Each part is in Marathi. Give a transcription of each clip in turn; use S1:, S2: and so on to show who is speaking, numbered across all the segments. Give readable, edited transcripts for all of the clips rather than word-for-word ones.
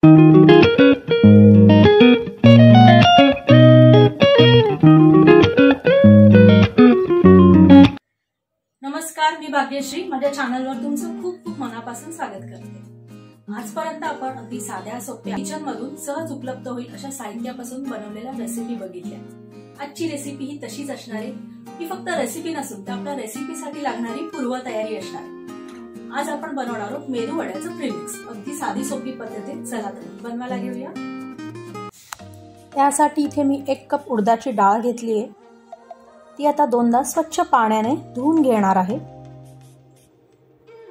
S1: नमस्कार, मी भाग्यश्री माझ्या चॅनलवर तुमचं खूप खूप मनापासून स्वागत करते। आजपर्यंत आपण अगदी साध्या सोप्या किचन मधून सहज उपलब्ध होईल अशा साहित्यापासून बनवलेल्या रेसिपी बघितल्या। आजची रेसिपी ही तशीच असणार आहे। ही फक्त रेसिपी नसून तर आपल्या रेसिपीसाठी लागणारी पूर्वतयारी असणार आहे। आज आपण बनवणार आहोत मेदू वड्याचं प्रीमिक्स। अगदी साधी सोपी पद्धतीत चला तर बनवायला घेऊया। त्यासाठी इथे मी 1 कप उडदाची डाळ घेतली आहे। ती आता 2दा स्वच्छ पाण्याने धुवून घेणार आहे।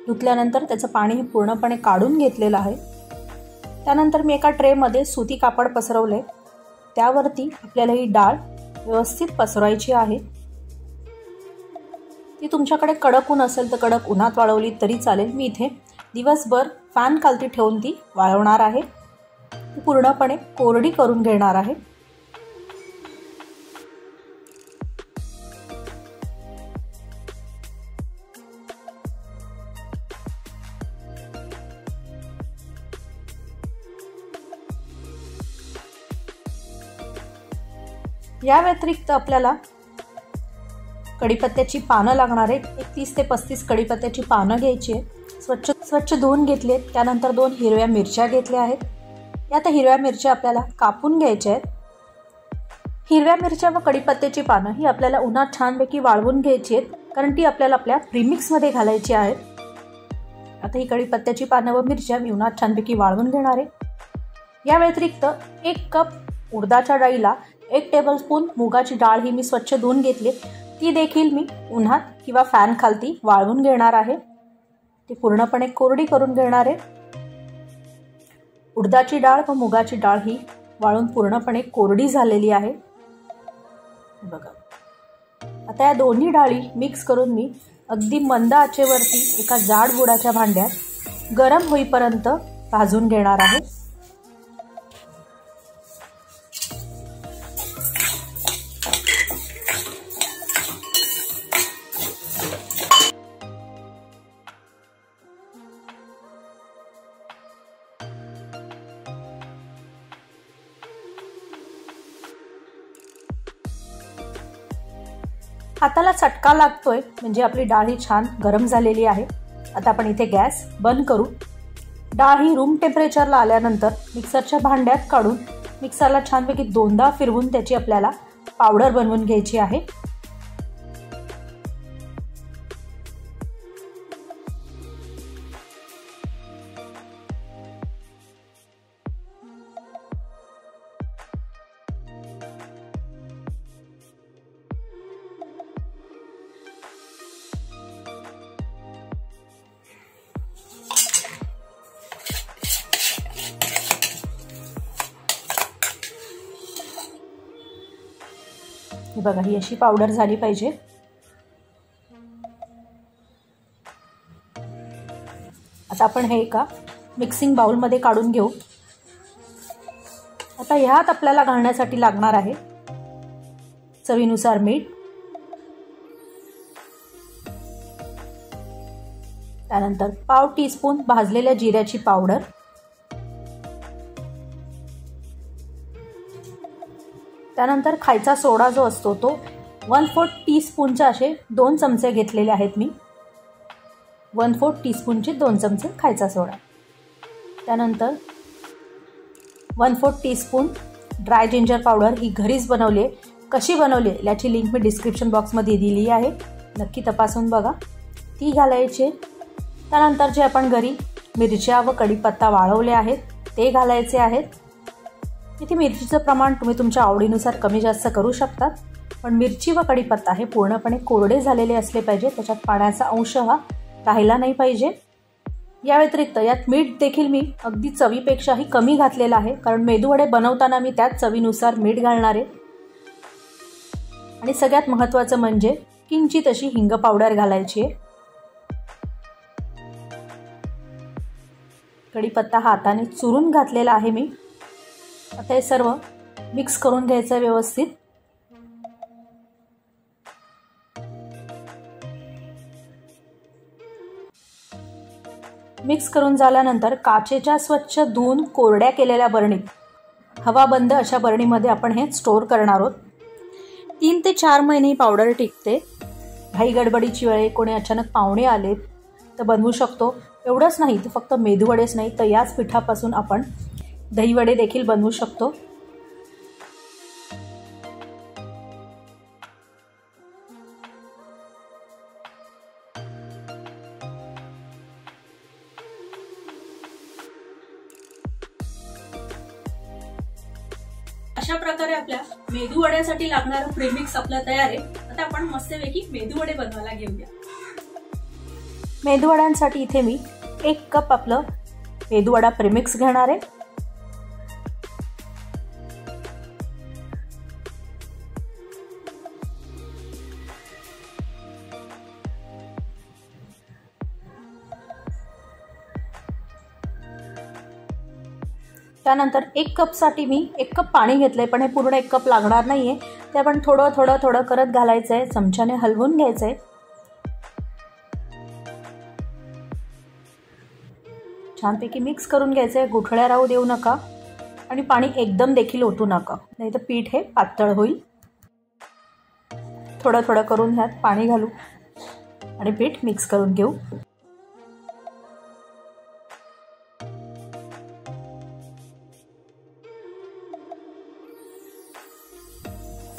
S1: धुतल्यानंतर त्याचं पाणी पूर्णपणे काढून घेतलेलं आहे। त्यानंतर मी एका ट्रे मध्ये सुती कापड पसरवले। त्यावरती आपल्याला ही डाळ व्यवस्थित पसरवायची आहे। ती तुमच्याकडे कडक ऊन असेल तर कडक उन्हात वाळवली तरी चालेल। मी इथे दिवसभर फॅन खाली ठेवून ती वाळवणार आहे। ती पूर्णपणे कोरडी करून घेणार आहे। या व्यतिरिक्त आपल्याला कढीपत्त्याची पानं लागणार आहेत। 30 ते 35 कढीपत्त्याची पानं घ्यायची आहे। स्वच्छ धुवून घेतले। त्यानंतर 2 हिरव्या मिरच्या घेतल्या आहेत। यात हिरव्या मिरच्या आपल्याला कापून घ्यायच्या आहेत। हिरव्या मिरच्या व कढीपत्त्याची पानं ही आपल्याला उन्हात छानपैकी वाळवून घ्यायची आहेत, कारण ती आपल्याला आपल्या प्रीमिक्स मध्ये घालायची आहेत। आता ही कढीपत्त्याची पानं व मिरच्या मी उन्हात छानपैकी वाळवून घेणार आहे। या व्यतिरिक्त 1 कप उडदाच्या डाळीला 1 टेबलस्पून मुगाची डाळ ही मी स्वच्छ धुवून घेतली। ती देखील मी उन्हात किंवा फॅन खाली वाळवून घेणार आहे। ती पूर्णपणे कोरडी करून घेणार आहे। उडदाची डाळ व मुगाची डाळ ही वाळून पूर्णपणे कोरडी झालेली आहे। बघा, आता या दोन्ही डाळी मिक्स करून मी अगदी मंद आचेवरती एका जाड बुडाच्या भांड्यात गरम होईपर्यंत भाजून घेणार आहे। हाताला चटका लागतोय म्हणजे आपली डाळ ही छान गरम झालेली आहे। आता आपण इथे गॅस बंद करू। डाळ ही रूम टेम्परेचरला आल्यानंतर मिक्सरच्या भांड्यात काढून मिक्सरला छानपैकी 2दा फिरवून त्याची आपल्याला पावडर बनवून घ्यायची आहे। ही बघा, ही अशी पावडर झाली पाहिजे। आता आपण हे एका मिक्सिंग बाउल मध्ये काढून घेऊ। आता ह्यात आपल्याला घालण्यासाठी लागणार आहे चवीनुसार मीठ, त्यानंतर पाव टीस्पून भाजलेल्या जिऱ्याची पावडर, त्यानंतर खायचा सोडा जो असतो तो 1/4 टीस्पूनचे असे 2 चमचे घेतलेले आहेत मी। 1/4 टीस्पूनचे 2 चमचे खायचा सोडा, त्यानंतर 1/4 टीस्पून ड्राय जिंजर पावडर ही घरीच बनवली आहे। कशी बनवली याची लिंक मी डिस्क्रिप्शन बॉक्समध्ये दिली आहे, नक्की तपासून बघा। ती घालायची। त्यानंतर जे आपण घरी मिरच्या व कढीपत्ता वाळवले आहेत ते घालायचे आहेत। इथे मिरचीचं प्रमाण तुम्ही तुमच्या आवडीनुसार कमी जास्त करू शकता, पण मिरची व कढीपत्ता हे पूर्णपणे कोरडे झालेले असले पाहिजे। त्याच्यात पाण्याचा अंश हा राहिला नाही पाहिजे। या व्यतिरिक्त यात मीठ देखील मी अगदी चवीपेक्षाही कमी घातलेलं आहे, कारण मेदूवडे बनवताना मी त्याच चवीनुसार मीठ घालणार आहे। आणि सगळ्यात महत्त्वाचं म्हणजे किंचित अशी हिंग पावडर घालायची आहे। कढीपत्ता हाताने चुरून घातलेला आहे मी। आता हे सर्व मिक्स करून घ्यायचं व्यवस्थित। मिक्स करून झाल्यानंतर काचेच्या स्वच्छ धुवून कोरड्या केलेल्या बरणीत हवा बंद अशा बरणीमध्ये आपण हे स्टोअर करणार आहोत। 3 ते 4 महिने पावडर टिकते। घाई गडबडीची वेळ, कोणी अचानक पाहुणे आलेत तर बनवू शकतो। एवढंच नाही तर फक्त मेदूवडेच नाही तर याच पिठापासून आपण दहीवडे देखील बनवू शकतो। अशा प्रकारे आपल्या मेदू वड्यासाठी लागणारं प्रेमिक्स आपलं तयार आहे। आता आपण मस्तपैकी मेदू वडे बनवायला घेऊया। मेदू वड्यांसाठी इथे मी 1 कप आपलं मेदू वडा प्रेमिक्स घेणार आहे। त्यानंतर 1 कप साठी मी 1 कप पाणी घेतलंय, पण हे पूर्ण 1 कप लागणार नाहीये। ते आपण थोडं थोडं थोडं करत घालायचंय, चमच्याने हलवून घ्यायचंय। छानपैकी मिक्स करून घ्यायचंय, गुठळ्या राहू देऊ नका आणि पाणी एकदम देखील ओतू नका, नाही तर पीठ हे पातळ होईल। थोडं थोडं करून ह्यात पाणी घालू आणि पीठ मिक्स करून घेऊ।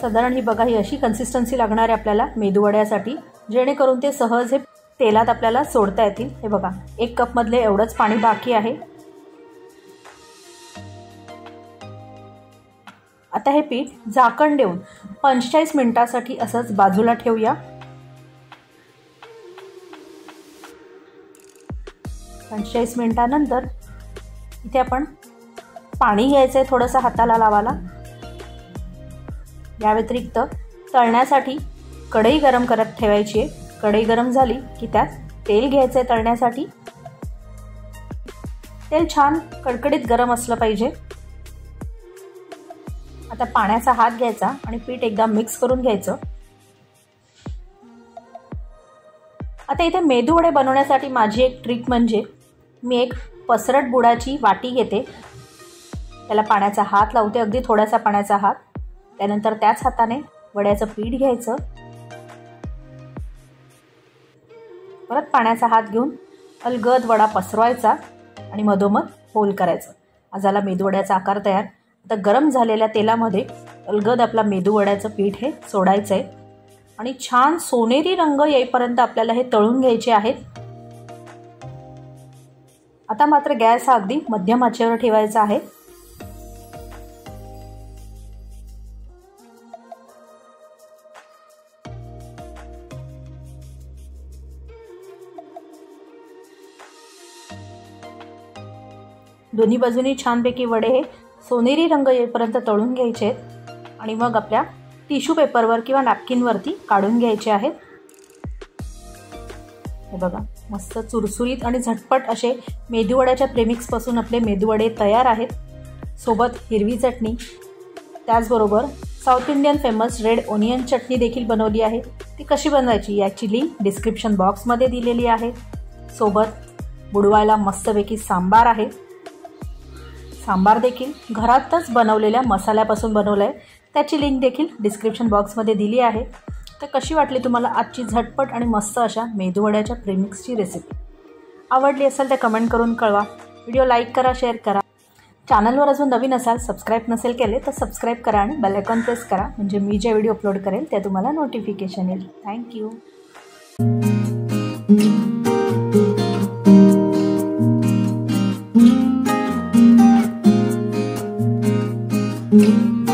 S1: साधारण ही बघा, ही अशी कन्सिस्टन्सी लागणार आहे आपल्याला मेदू वड्यासाठी, जेणेकरून ते सहज हे तेलात आपल्याला सोडता येतील। हे बघा, 1 कप मधले एवढंच पाणी बाकी आहे। आता हे पीठ झाकण देऊन 45 मिनिटांसाठी असंच बाजूला ठेवूया। 45 मिनिटांनंतर इथे आपण पाणी घ्यायचंय थोडंसं हाताला लावायला। या व्यतिरिक्त तळण्यासाठी कढई गरम करत ठेवायची आहे। कढई गरम झाली की त्यात तेल घ्यायचंय तळण्यासाठी। तेल छान कडकडीत गरम असलं पाहिजे। आता पाण्याचा हात घ्यायचा आणि पीठ एकदा मिक्स करून घ्यायचं। आता इथे मेदू वडे बनवण्यासाठी माझी एक ट्रिक म्हणजे मी एक पसरट बुडाची वाटी घेते, त्याला पाण्याचा हात लावते, अगदी थोडासा पाण्याचा हात। त्यानंतर त्याच हाताने वड्याचं पीठ घ्यायचं, परत पाण्याचा हात घेऊन अलगद वडा पसरवायचा आणि मधोमध होल करायचं। आज झाला मेदू वड्याचा आकार तयार। आता गरम झालेल्या तेलामध्ये अलगद आपला मेदू वड्याचं पीठ हे सोडायचं आहे आणि छान सोनेरी रंग येईपर्यंत आपल्याला हे तळून घ्यायचे आहेत। आता मात्र गॅस हा अगदी मध्यम आचेवर ठेवायचा आहे। दोन्ही बाजूनी छानपैकी वडे हे सोनेरी रंग येईपर्यंत तळून घ्यायचे आहेत आणि मग आपल्या टिश्यू पेपरवर किंवा नॅपकिनवरती काढून घ्यायचे आहेत। हे बघा, मस्त चुरचुरीत आणि झटपट असे मेदू वड्याच्या प्रेमिक्सपासून आपले मेदू वडे तयार आहेत। सोबत हिरवी चटणी, त्याचबरोबर south Indian famous red onion चटणी देखील बनवली आहे। ती कशी बनवायची याची लिंक डिस्क्रिप्शन बॉक्समध्ये दिलेली आहे। सोबत बुडवायला मस्तपैकी सांबार आहे। सांबार देखील घरातच बनवलेल्या मसाल्यापासून बनवलं आहे, त्याची लिंक देखील डिस्क्रिप्शन बॉक्समध्ये दिली आहे। तर कशी वाटली तुम्हाला आजची झटपट आणि मस्त अशा मेदू वड्याच्या प्रेमिक्सची रेसिपी? आवडली असेल तर कमेंट करून कळवा। व्हिडिओ लाईक करा, शेअर करा। चॅनलवर अजून नवीन असाल, सबस्क्राईब नसेल केले तर सबस्क्राईब करा आणि बेल आयकॉन प्रेस करा, म्हणजे मी जे व्हिडिओ अपलोड करेल त्या तुम्हाला नोटिफिकेशन येईल। थँक्यू।
S2: Mm-hmm.